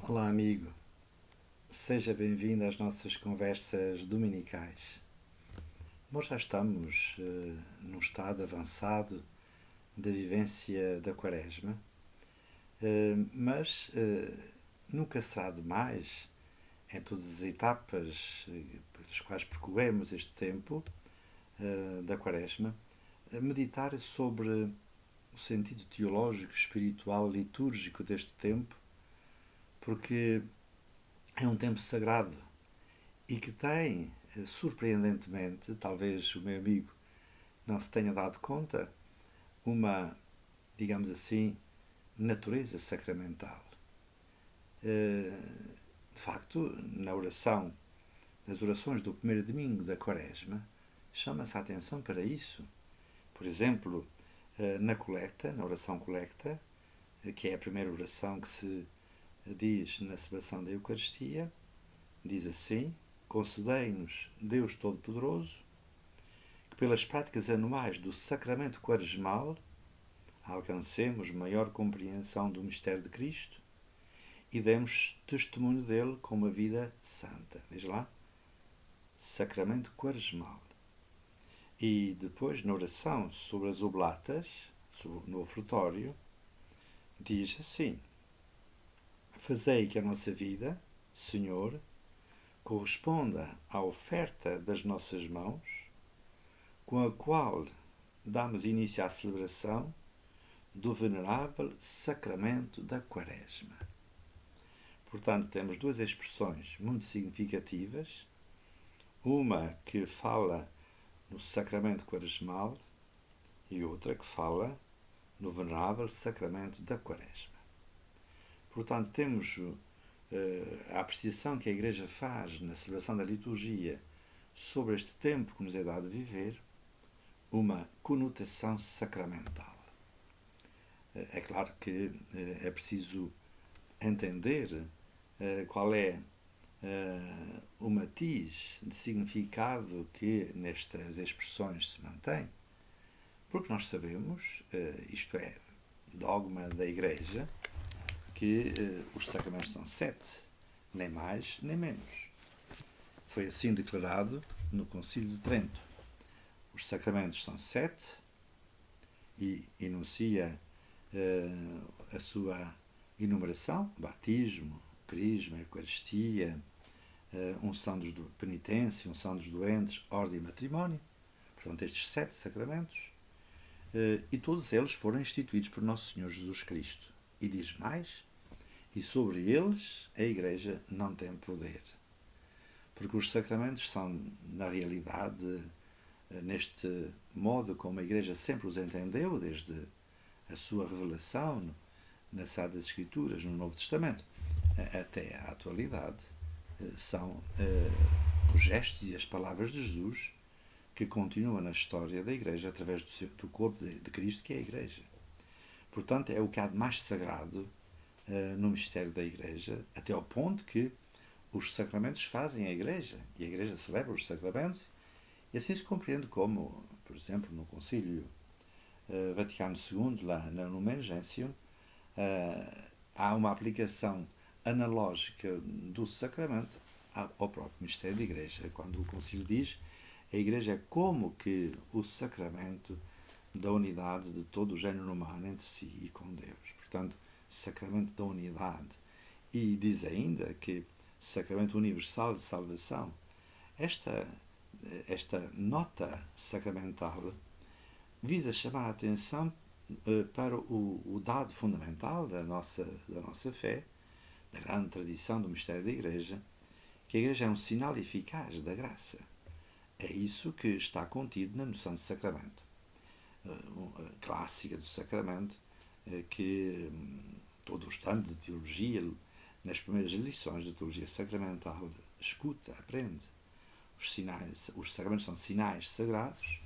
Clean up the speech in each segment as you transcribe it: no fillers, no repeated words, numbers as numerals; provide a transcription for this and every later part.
Olá, amigo. Seja bem-vindo às nossas conversas dominicais. Nós já estamos num estado avançado da vivência da Quaresma, mas nunca será demais, em todas as etapas pelas quais percorremos este tempo da Quaresma, meditar sobre o sentido teológico, espiritual, litúrgico deste tempo, porque é um tempo sagrado e que tem, surpreendentemente, talvez o meu amigo não se tenha dado conta, uma, digamos assim, natureza sacramental. De facto, nas orações do primeiro domingo da Quaresma, chama-se a atenção para isso. Por exemplo, na coleta, na oração coleta, que é a primeira oração que se diz na celebração da Eucaristia, diz assim: concedei-nos, Deus Todo-Poderoso, que pelas práticas anuais do sacramento quaresmal alcancemos maior compreensão do mistério de Cristo e demos testemunho dele com uma vida santa. Veja lá, sacramento quaresmal. E depois, na oração sobre as oblatas, no ofertório, diz assim: fazei que a nossa vida, Senhor, corresponda à oferta das nossas mãos, com a qual damos início à celebração do venerável sacramento da Quaresma. Portanto, temos duas expressões muito significativas, uma que fala no sacramento quaresmal e outra que fala no venerável sacramento da Quaresma. Portanto, temos a apreciação que a Igreja faz na celebração da liturgia sobre este tempo que nos é dado viver, uma conotação sacramental. É claro que é preciso entender qual é o matiz de significado que nestas expressões se mantém, porque nós sabemos, isto é, dogma da Igreja, que os sacramentos são 7, nem mais nem menos. Foi assim declarado no Concílio de Trento. Os sacramentos são 7 e enuncia a sua enumeração: batismo, crisma, eucaristia, unção dos penitência, unção dos doentes, ordem e matrimónio. Portanto, estes 7 sacramentos, e todos eles foram instituídos por Nosso Senhor Jesus Cristo. E diz mais: e sobre eles a Igreja não tem poder. Porque os sacramentos são, na realidade, neste modo como a Igreja sempre os entendeu, desde a sua revelação nas Sagradas Escrituras, no Novo Testamento, até à atualidade, são os gestos e as palavras de Jesus que continuam na história da Igreja através do corpo de Cristo, que é a Igreja. Portanto, é o que há de mais sagrado no mistério da Igreja, até ao ponto que os sacramentos fazem a Igreja, e a Igreja celebra os sacramentos, e assim se compreende como, por exemplo, no Concílio Vaticano II, lá na Lumen Gentium, há uma aplicação analógica do sacramento ao próprio mistério da Igreja, quando o Concílio diz: a Igreja é como que o sacramento da unidade de todo o género humano entre si e com Deus. Portanto, sacramento da unidade. E diz ainda que sacramento universal de salvação. Esta nota sacramental visa chamar a atenção para o dado fundamental da nossa fé, da grande tradição do mistério da Igreja, que a Igreja é um sinal eficaz da graça. É isso que está contido na noção de sacramento, clássica do sacramento, que todo o estudante de teologia, nas primeiras lições de teologia sacramental, escuta, aprende. Os sacramentos são sinais sagrados,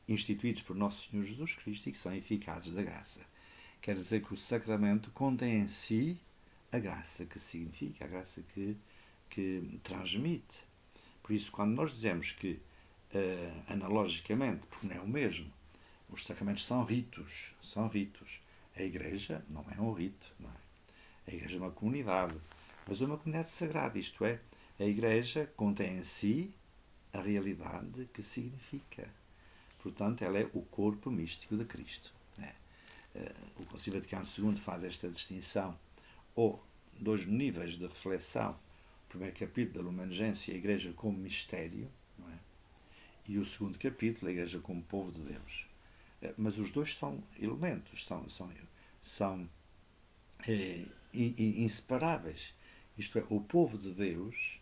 instituídos por Nosso Senhor Jesus Cristo e que são eficazes da graça. Quer dizer que o sacramento contém em si a graça que significa, a graça que transmite. Por isso, quando nós dizemos que, analogicamente, porque não é o mesmo, os sacramentos são ritos. A Igreja não é um rito, não é? A Igreja é uma comunidade. mas uma comunidade sagrada, isto é, a Igreja contém em si a realidade que significa. Portanto, ela é o corpo místico de Cristo. Né? O Concílio Vaticano II faz esta distinção, ou dois níveis de reflexão. O primeiro capítulo da Lumen Gentium, a Igreja como mistério, não é? E o segundo capítulo, a Igreja como povo de Deus. Mas os dois são elementos, são inseparáveis. Isto é, o povo de Deus,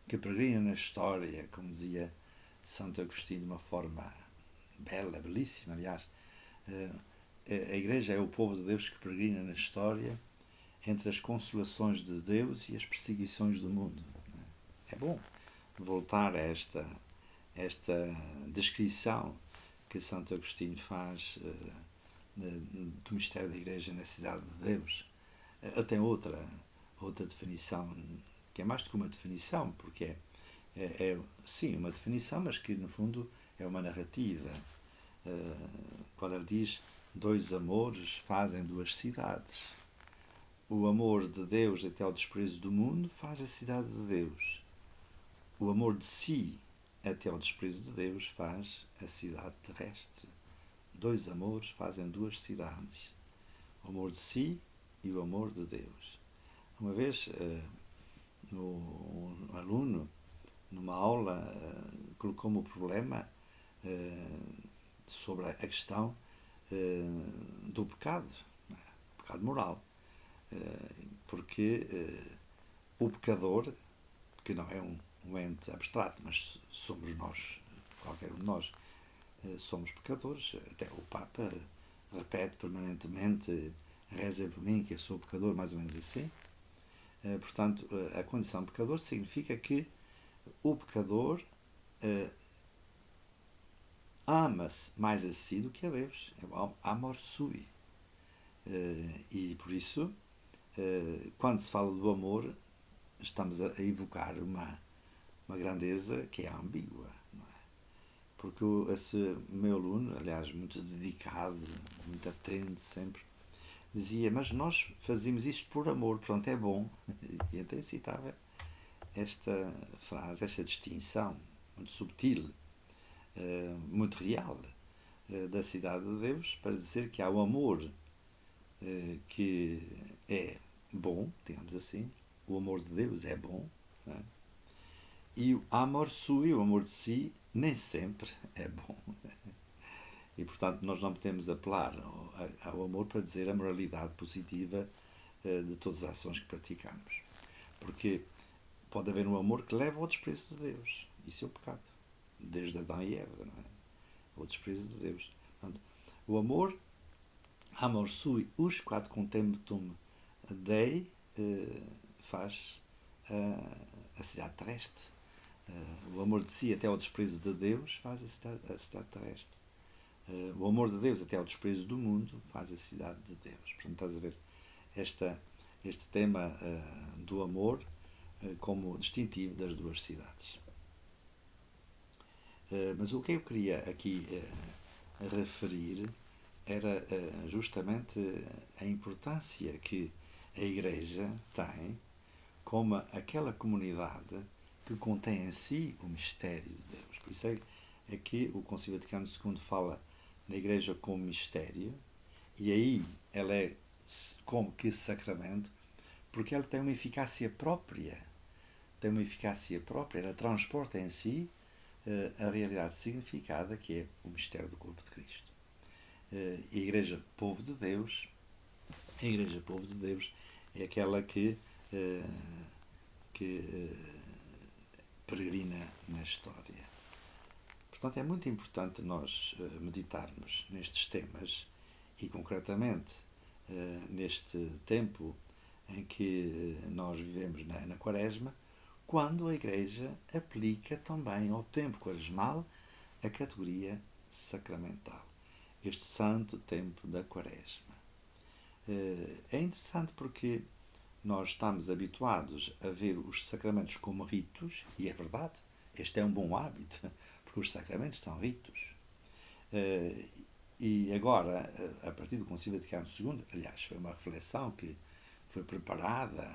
que peregrina na história, como dizia Santo Agostinho de uma forma bela, belíssima, aliás. A Igreja é o povo de Deus que peregrina na história entre as consolações de Deus e as perseguições do mundo. É bom voltar a esta descrição que Santo Agostinho faz do mistério da Igreja na cidade de Deus. Ele tem outra definição, que é mais do que uma definição, porque sim, uma definição, mas que no fundo é uma narrativa. Quando ele diz: dois amores fazem duas cidades. O amor de Deus até ao desprezo do mundo faz a cidade de Deus. O amor de si até ao desprezo de Deus faz a cidade terrestre. Dois amores fazem duas cidades. O amor de si e o amor de Deus. Uma vez, um aluno, numa aula, colocou-me o problema sobre a questão do pecado, o pecado moral. Porque o pecador, que não é um ente abstrato, mas somos nós, qualquer um de nós, somos pecadores. Até o Papa repete permanentemente: reza por mim que eu sou pecador, mais ou menos assim. Portanto, a condição de pecador significa que o pecador ama-se mais a si do que a Deus. É o amor sui. E por isso, quando se fala do amor, estamos a evocar uma grandeza que é ambígua. Não é? Porque esse meu aluno, aliás, muito dedicado, muito atento sempre, dizia: mas nós fazemos isto por amor, portanto é bom. E então eu citava esta frase, esta distinção muito subtil, muito real, da cidade de Deus, para dizer que há o amor que é bom, digamos assim, o amor de Deus é bom, não é? E o amor sui, o amor de si, nem sempre é bom. E, portanto, nós não podemos apelar ao amor para dizer a moralidade positiva de todas as ações que praticamos. Porque pode haver um amor que leva ao desprezo de Deus. Isso é o pecado. Desde Adão e Eva, não é? O desprezo de Deus. Portanto, o amor, amor sui us quod contemptum Dei, faz a cidade terrestre. O amor de si até ao desprezo de Deus faz a cidade terrestre. O amor de Deus até ao desprezo do mundo faz a cidade de Deus. Portanto, estás a ver este tema do amor como distintivo das duas cidades. Mas o que eu queria aqui referir era justamente a importância que a Igreja tem como aquela comunidade que contém em si o mistério de Deus. Por isso é que o Concílio Vaticano II fala na Igreja como mistério, e aí ela é como que sacramento, porque ela tem uma eficácia própria. Ela transporta em si a realidade significada que é o mistério do corpo de Cristo. A Igreja Povo de Deus, é aquela que peregrina na história. Portanto, é muito importante nós meditarmos nestes temas e, concretamente, neste tempo em que nós vivemos na Quaresma, quando a Igreja aplica também ao tempo quaresmal a categoria sacramental. Este santo tempo da Quaresma. É interessante porque nós estamos habituados a ver os sacramentos como ritos, e é verdade, este é um bom hábito, porque os sacramentos são ritos. E agora, a partir do Concílio Vaticano II, aliás, foi uma reflexão que foi preparada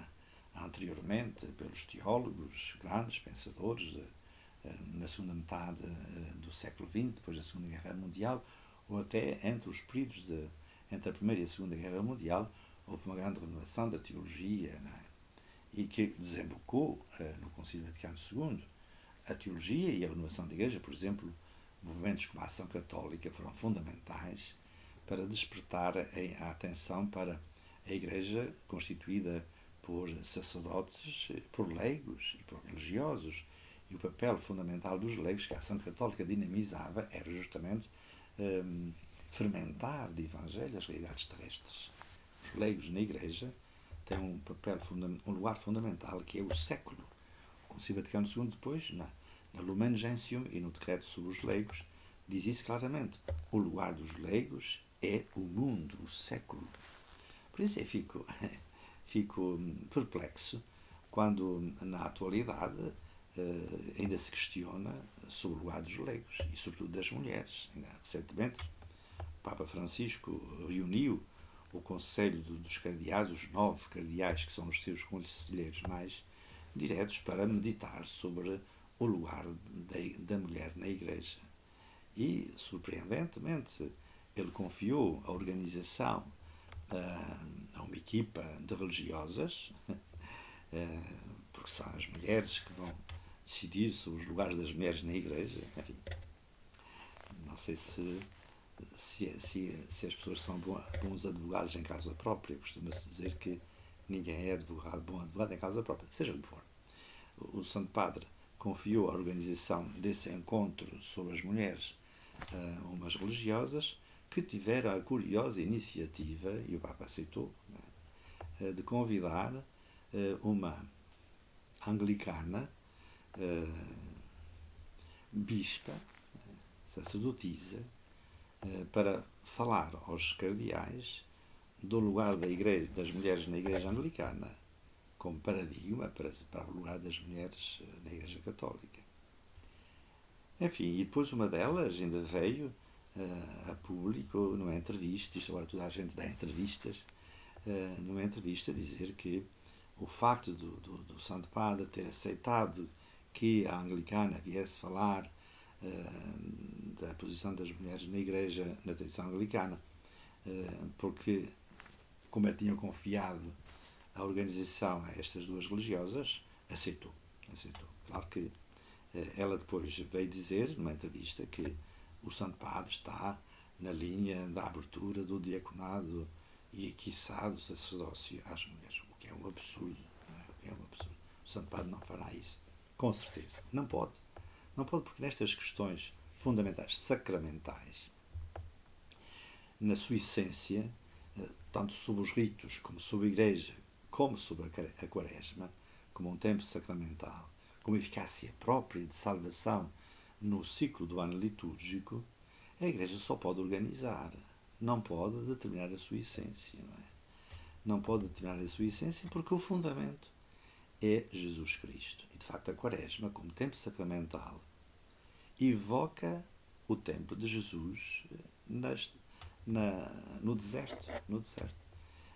anteriormente pelos teólogos, grandes pensadores, na segunda metade do século XX, depois da Segunda Guerra Mundial, ou até entre a Primeira e a Segunda Guerra Mundial, houve uma grande renovação da teologia, não é? E que desembocou no Concílio Vaticano II. A teologia e a renovação da Igreja, por exemplo, movimentos como a Ação Católica foram fundamentais para despertar a atenção para a Igreja constituída por sacerdotes, por leigos e por religiosos. E o papel fundamental dos leigos que a Ação Católica dinamizava era justamente fermentar de Evangelho as realidades terrestres. Os leigos na Igreja têm um lugar fundamental, que é o século. O Concílio Vaticano II, depois, na Lumen Gentium e no decreto sobre os leigos, diz isso claramente. O lugar dos leigos é o mundo, o século. Por isso eu fico perplexo quando, na atualidade, ainda se questiona sobre o lugar dos leigos e, sobretudo, das mulheres. Ainda recentemente, o Papa Francisco reuniu o Conselho dos Cardeais, os 9 cardeais que são os seus conselheiros mais diretos, para meditar sobre o lugar da mulher na Igreja. E, surpreendentemente, ele confiou a organização a uma equipa de religiosas, porque são as mulheres que vão decidir sobre os lugares das mulheres na Igreja. Enfim, não sei se as pessoas são bons advogados em causa própria. Costuma-se dizer que ninguém é bom advogado em causa própria, seja como for. O Santo Padre confiou a organização desse encontro sobre as mulheres a umas religiosas que tiveram a curiosa iniciativa, e o Papa aceitou, de convidar uma anglicana, bispa, sacerdotisa, para falar aos cardeais do lugar das mulheres na Igreja Anglicana como paradigma para o lugar das mulheres na Igreja Católica. Enfim, e depois uma delas ainda veio a público, numa entrevista, isto agora toda a gente dá entrevistas, numa entrevista dizer que o facto do Santo Padre ter aceitado que a anglicana viesse falar da posição das mulheres na Igreja, na tradição anglicana, porque, como ele tinha confiado a organização a estas duas religiosas, aceitou. Claro que ela depois veio dizer, numa entrevista, que o Santo Padre está na linha da abertura do diaconado e, quiçá, do sacerdócio às mulheres, o que é um absurdo. O Santo Padre não fará isso, com certeza. Não pode, porque nestas questões fundamentais, sacramentais, na sua essência, tanto sobre os ritos, como sobre a Igreja, como sobre a Quaresma, como um tempo sacramental, como eficácia própria de salvação no ciclo do ano litúrgico, a Igreja só pode organizar, não pode determinar a sua essência. Não pode determinar a sua essência porque o fundamento é Jesus Cristo. E, de facto, a Quaresma, como tempo sacramental, evoca o tempo de Jesus no deserto.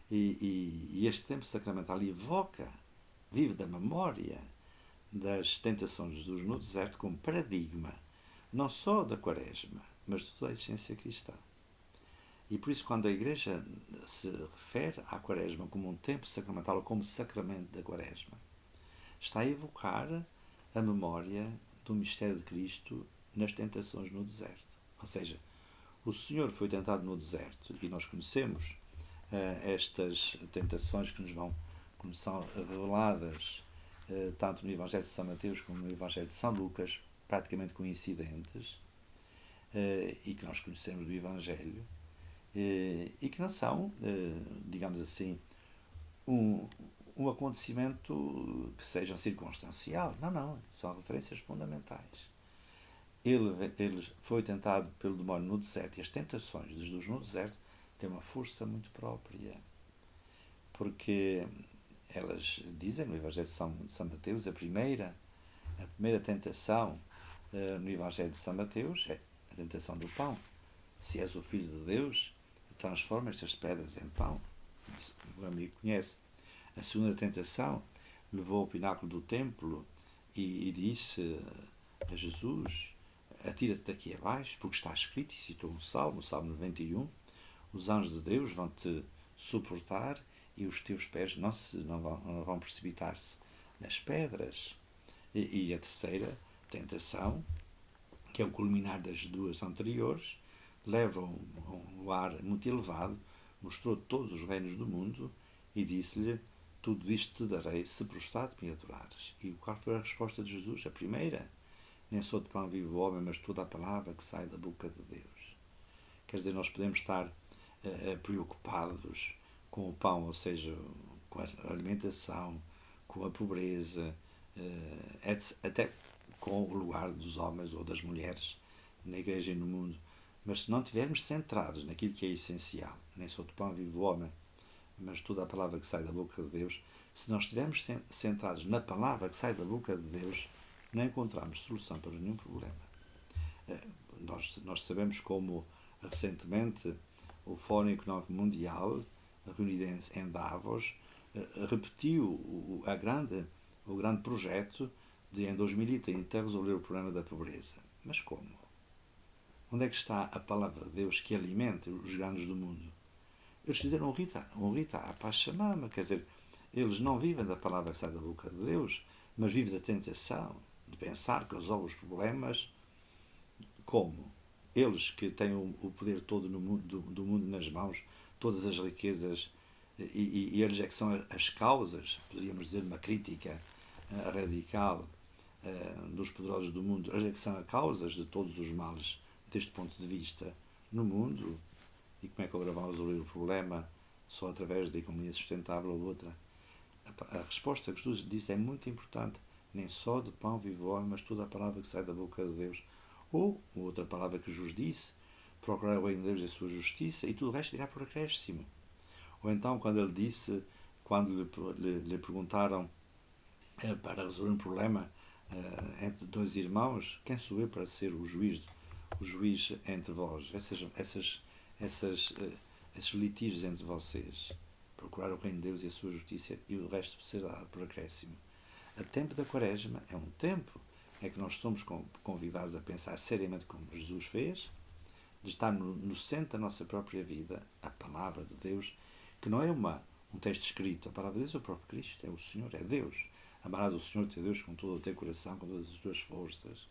E este tempo sacramental vive da memória das tentações de Jesus no deserto como paradigma, não só da Quaresma, mas de toda a existência cristã. E por isso, quando a Igreja se refere à Quaresma como um tempo sacramental ou como sacramento da Quaresma, está a evocar a memória do mistério de Cristo nas tentações no deserto. Ou seja, o Senhor foi tentado no deserto e nós conhecemos estas tentações que nos são reveladas tanto no Evangelho de São Mateus como no Evangelho de São Lucas, praticamente coincidentes, e que nós conhecemos do Evangelho, e que não são, digamos assim, um acontecimento que seja circunstancial. Não, são referências fundamentais. Ele foi tentado pelo demónio no deserto, e as tentações de Jesus no deserto têm uma força muito própria, porque elas dizem no Evangelho de São Mateus, a primeira tentação no Evangelho de São Mateus é a tentação do pão. Se és o Filho de Deus, transforma estas pedras em pão. O amigo conhece. A segunda tentação levou ao pináculo do templo e disse a Jesus: atira-te daqui abaixo, porque está escrito, e citou um salmo, o Salmo 91, os anjos de Deus vão-te suportar e os teus pés não vão precipitar-se nas pedras. E a terceira tentação, que é o culminar das duas anteriores, leva a um lugar muito elevado, mostrou todos os reinos do mundo e disse-lhe: tudo isto te darei se prostrado me adorares. E qual foi a resposta de Jesus? A primeira: nem só de pão vive o homem, mas toda a palavra que sai da boca de Deus. Quer dizer, nós podemos estar preocupados com o pão, ou seja, com a alimentação, com a pobreza, até com o lugar dos homens ou das mulheres na igreja e no mundo. Mas se não estivermos centrados naquilo que é essencial, nem só de pão vive o homem, mas toda a palavra que sai da boca de Deus, se não estivermos centrados na palavra que sai da boca de Deus, não encontramos solução para nenhum problema. Nós sabemos como recentemente o Fórum Económico Mundial, reunido em Davos, repetiu o grande projeto de, em 2030, resolver o problema da pobreza. Mas como? Onde é que está a palavra de Deus que alimenta os grandes do mundo? Eles fizeram um rito à Pachamama, quer dizer, eles não vivem da palavra que sai da boca de Deus, mas vivem da tentação, de pensar que resolve os problemas. Como? Eles que têm o poder todo do mundo nas mãos, todas as riquezas, e eles é que são as causas, podríamos dizer, uma crítica radical dos poderosos do mundo, eles é que são as causas de todos os males, deste ponto de vista, no mundo. E como é que agora vão resolver o problema? Só através da economia sustentável ou outra? A resposta que Jesus disse é muito importante. Nem só de pão vive o homem, mas toda a palavra que sai da boca de Deus. Ou, outra palavra que Jesus disse, procurar o reino de Deus e a sua justiça, e tudo o resto virá por acréscimo. Ou então, quando ele disse, quando lhe perguntaram para resolver um problema entre dois irmãos, quem sou eu para ser o juiz entre vós? Esses litígios entre vocês. Procurar o reino de Deus e a sua justiça, e o resto será dado por acréscimo. O tempo da Quaresma é um tempo em que nós somos convidados a pensar seriamente como Jesus fez, de estar no centro da nossa própria vida, a palavra de Deus, que não é um texto escrito. A palavra de Deus é o próprio Cristo, é o Senhor, é Deus. Amarás o Senhor teu Deus com todo o teu coração, com todas as tuas forças.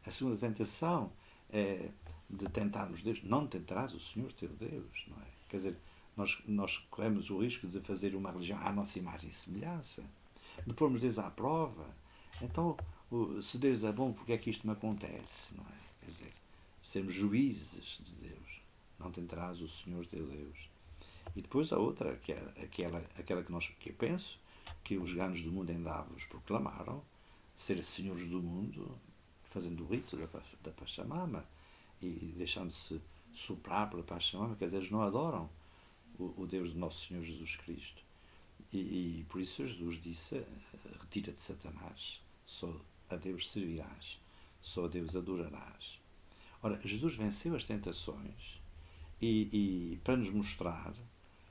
A segunda tentação é de tentarmos Deus. Não tentarás o Senhor teu Deus, não é? Quer dizer, nós corremos o risco de fazer uma religião à nossa imagem e semelhança, de pormos Deus à prova. Então, se Deus é bom, porque é que isto me acontece, não é? Quer dizer, sermos juízes de Deus. Não tentarás o Senhor teu Deus. E depois a outra, que é aquela que eu penso, que os grandes do mundo em Davos proclamaram, ser senhores do mundo, fazendo o rito da Pachamama e deixando-se soprar pela Pachamama, quer dizer, eles não adoram o Deus do nosso Senhor Jesus Cristo. E por isso Jesus disse: retira-te, Satanás, só a Deus servirás, só a Deus adorarás. Ora, Jesus venceu as tentações e para nos mostrar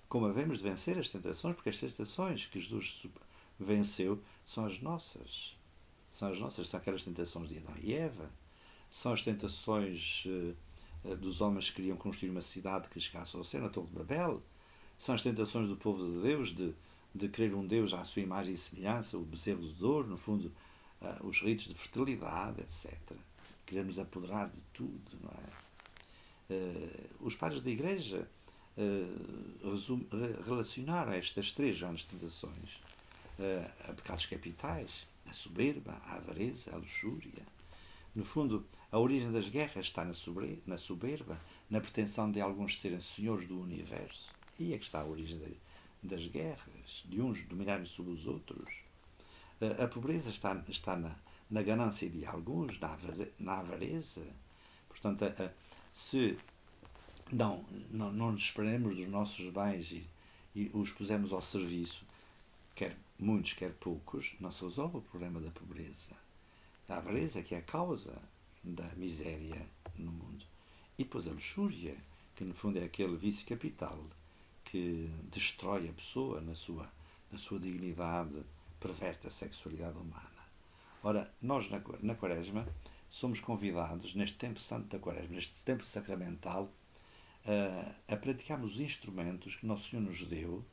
como havemos de vencer as tentações, porque as tentações que Jesus venceu são as nossas. São aquelas tentações de Adão e Eva. São as tentações dos homens que queriam construir uma cidade que chegasse ao céu, na Torre de Babel. São as tentações do povo de Deus de querer um Deus à sua imagem e semelhança, o bezerro de ouro, no fundo, os ritos de fertilidade, etc. Queremos apoderar de tudo, não é? Os padres da Igreja relacionaram estas três grandes tentações a pecados capitais, a soberba, a avareza, a luxúria. No fundo, a origem das guerras está na soberba, na pretensão de alguns serem senhores do universo. E é que está a origem das guerras, de uns dominarem sobre os outros. A pobreza está na ganância de alguns, na avareza. Portanto, se não nos esperemos dos nossos bens e os pusemos ao serviço, quer muitos, quer poucos, não se resolve o problema da pobreza. A avareza, que é a causa da miséria no mundo. E depois a luxúria, que no fundo é aquele vício capital que destrói a pessoa na sua dignidade, perverte a sexualidade humana. Ora, nós na Quaresma somos convidados, neste tempo santo da Quaresma, neste tempo sacramental, a praticarmos os instrumentos que Nosso Senhor nos deu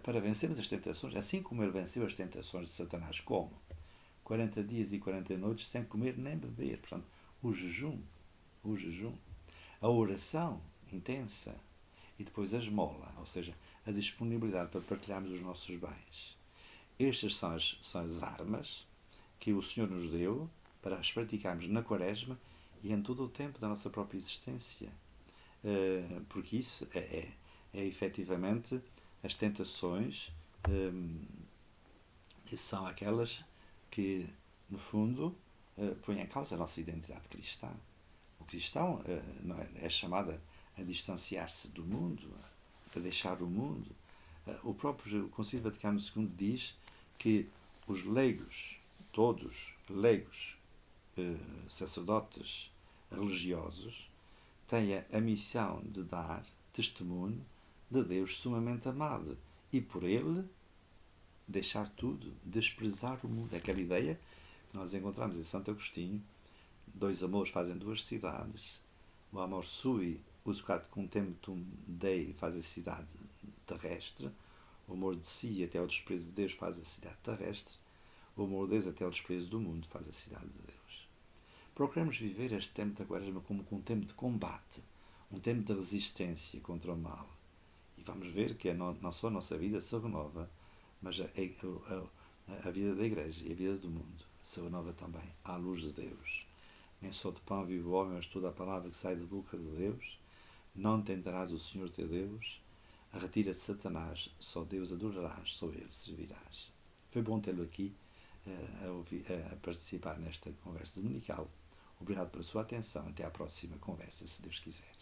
para vencermos as tentações, assim como Ele venceu as tentações de Satanás. Como? 40 dias e 40 noites sem comer nem beber. Portanto, o jejum, a oração intensa e depois a esmola, ou seja, a disponibilidade para partilharmos os nossos bens. Estas são as armas que o Senhor nos deu para as praticarmos na Quaresma e em todo o tempo da nossa própria existência. Porque isso é efetivamente as tentações são aquelas que, no fundo, põem em causa a nossa identidade cristã. O cristão é chamado a distanciar-se do mundo, a deixar o mundo. O próprio Concílio Vaticano II diz que os leigos, todos leigos, sacerdotes religiosos, têm a missão de dar testemunho de Deus sumamente amado e por Ele deixar tudo, desprezar o mundo. É aquela ideia que nós encontramos em Santo Agostinho: dois amores fazem duas cidades, o amor sui usquat contemptum Dei faz a cidade terrestre, o amor de si até ao desprezo de Deus faz a cidade terrestre, o amor de Deus até ao desprezo do mundo faz a cidade de Deus. Procuramos viver este tempo da Quaresma como um tempo de combate, um tempo de resistência contra o mal. E vamos ver que não só a nossa vida se renova, mas a vida da Igreja e a vida do mundo se renova também à luz de Deus. Nem só de pão vive o homem, mas toda a palavra que sai da boca de Deus. Não tentarás o Senhor teu Deus. Retira-te Satanás, só Deus adorarás, só Ele servirás. Foi bom tê-lo aqui a participar nesta conversa dominical. Obrigado pela sua atenção. Até à próxima conversa, se Deus quiser.